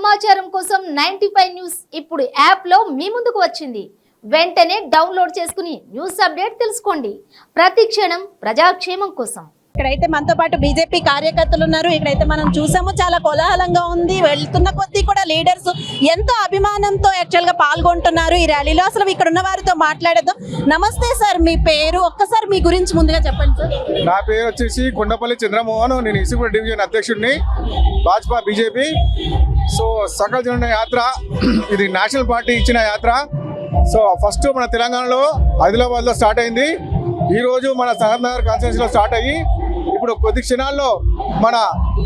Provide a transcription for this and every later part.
సమాచారం కోసం 95 న్యూస్ ఇప్పుడు యాప్ లో మీ ముందుకు వచ్చింది. వెంటనే డౌన్లోడ్ చేసుకుని న్యూస్ అప్డేట్ తెలుసుకోండి. ప్రతి క్షణం ప్రజాక్షేమం కోసం. ఇక్కడైతే మనతో పాటు బీజేపీ కార్యకర్తలు ఉన్నారు. ఇక్కడైతే మనం చూసాము, చాలా కోలాహలంగా ఉంది. వెళ్తున్న కొద్దీ కూడా లీడర్స్ ఎంతో అభిమానంతో యాక్చువల్ గా పాల్గొంటున్నారు ఈ ర్యాలీలో. అసలు ఇక్కడ ఉన్న వారితో మాట్లాడేద్దాం. నమస్తే సార్, మీ పేరు ఒక్కసారి మీ గురించి ముందుగా చెప్పండి సార్. నా పేరు వచ్చేసి కొండపల్లి చంద్రమోహన్. నేను ఇసుకూరు డివిజన్ అధ్యక్షుడిని, భాజపా బీజేపీ. సో సకల జన యాత్ర ఇది నేషనల్ పార్టీ ఇచ్చిన యాత్ర. సో ఫస్ట్ మన తెలంగాణలో ఆదిలాబాద్లో స్టార్ట్ అయింది. ఈరోజు మన సనత్ నగర్ కాన్స్టిట్యున్సీలో స్టార్ట్ అయ్యి ఇప్పుడు కొద్ది క్షణాల్లో మన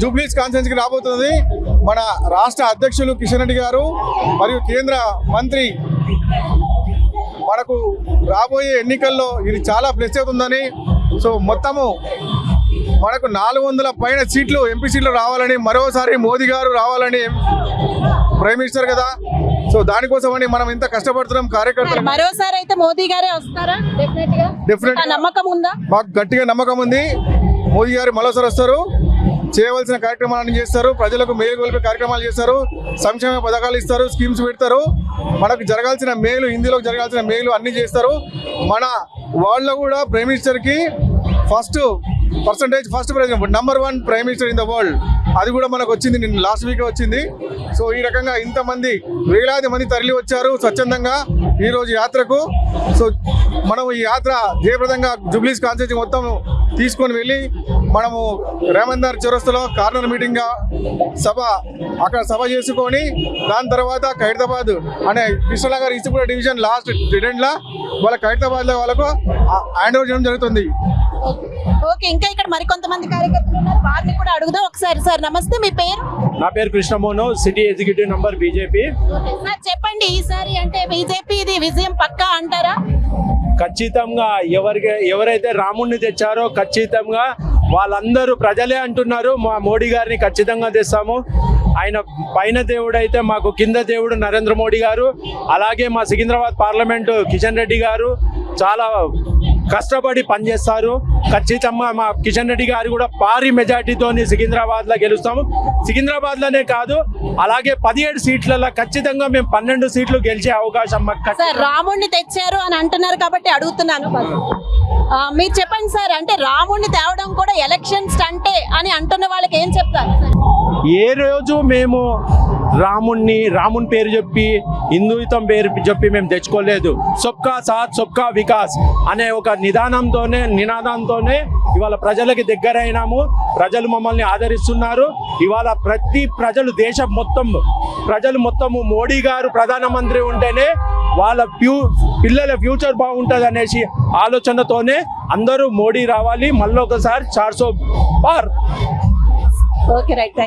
జూబ్లీస్ కాన్స్టిట్యున్సీకి రాబోతుంది. మన రాష్ట్ర అధ్యక్షులు కిషన్ రెడ్డి గారు మరియు కేంద్ర మంత్రి మనకు రాబోయే ఎన్నికల్లో ఇది చాలా ప్లస్ అవుతుందని, సో మొత్తము మనకు 400 పైన సీట్లు ఎంపీ సీట్లు రావాలని, మరోసారి మోదీ గారు రావాలని, ప్రైమ్ మినిస్టర్ కదా, సో దానికోసమని మనం ఇంత కష్టపడుతున్నాం కార్యకర్తలు. మరోసారి అయితే మోదీ గారే వస్తారా? డెఫినెట్ గా నమ్మకం ఉందా? మాకు గట్టిగా నమ్మకం ఉంది. మోదీ గారు మరోసారి వస్తారు, చేయవలసిన కార్యక్రమాలను చేస్తారు, ప్రజలకు మేలు కొలిపే కార్యక్రమాలు చేస్తారు, సంక్షేమ పథకాలు ఇస్తారు, స్కీమ్స్ పెడతారు, మనకు జరగాల్సిన మేలు, హిందీలోకి జరగాల్సిన మేలు అన్నీ చేస్తారు. మన వరల్డ్లో కూడా ప్రైమ్ మినిస్టర్కి first prize #1 prime minister in the world. అది కూడా మనకు వచ్చింది, నిన్న లాస్ట్ వీక్ వచ్చింది. సో ఈ రకంగా ఇంతమంది వేలాది మంది తరలి వచ్చారు స్వచ్ఛందంగా ఈరోజు యాత్రకు. సో మనం ఈ యాత్ర జయప్రదంగా జూబ్లీస్ కాన్స్టిట్యున్సీ మొత్తం తీసుకొని వెళ్ళి మనము రేమందర్ చౌరస్తాలో కార్నర్ మీటింగ్గా అక్కడ సభ చేసుకొని దాని తర్వాత ఖైరతాబాద్ అనే కృష్ణనగర్ ఇసుకూరు డివిజన్ లాస్ట్ డిడెండ్లా వాళ్ళ ఖైరతాబాద్లో వాళ్ళకు హ్యాండ్ ఓవర్ చేయడం జరుగుతుంది. ఓకే, ఇంకా ఇక్కడ మరికొంతమంది కార్యకర్తలు ఉన్నారు, వారిని కూడా అడుగుదాం ఒకసారి. సార్ నమస్తే, మీ పేరు? నా పేరు Krishnamohan, city executive number BJP. Sir చెప్పండి, ఈసారి అంటే బీజేపీ ఇది విజయం పక్కా అంటారా? ఖచ్చితంగా ఎవరైతే రాముణ్ణి తెచ్చారో ఖచ్చితంగా వాళ్ళందరూ ప్రజలే అంటున్నారు మా మోడీ గారిని ఖచ్చితంగా తెస్తాము. ఆయన పైన దేవుడు అయితే మాకు కింద దేవుడు నరేంద్ర మోడీ గారు. అలాగే మా సికింద్రాబాద్ పార్లమెంటు కిషన్ రెడ్డి గారు చాలా కష్టపడి పనిచేస్తారు. ఖచ్చితంగా మా కిషన్ రెడ్డి గారు కూడా భారీ మెజార్టీతో సికింద్రాబాద్లో గెలుస్తాము. సికింద్రాబాద్లోనే కాదు, అలాగే 17 సీట్లలో ఖచ్చితంగా మేము 12 సీట్లు గెలిచే అవకాశం. సార్ రాముడిని తెచ్చారు అని అంటున్నారు కాబట్టి అడుగుతున్నాను, మీరు చెప్పండి సార్. అంటే రాముడిని తేవడం కూడా ఎలక్షన్ స్టంటే అని అంటున్న వాళ్ళకి ఏం చెప్తారు? ఏ రోజు మేము రాముని పేరు చెప్పి, హిందూయితం పేరు చెప్పి మేము తెచ్చుకోలేదు. సబ్కా సాత్ సబ్కా వికాస్ అనే ఒక నినాదంతోనే ఇవాళ ప్రజలకి దగ్గరైనాము. ప్రజలు మమ్మల్ని ఆదరిస్తున్నారు. ఇవాళ దేశం మొత్తము మోడీ గారు ప్రధానమంత్రి ఉంటేనే వాళ్ళ పిల్లల ఫ్యూచర్ బాగుంటుంది అనేసి ఆలోచనతోనే అందరూ మోడీ రావాలి, మళ్ళీ ఒకసారి 400 పార్. Okay, right.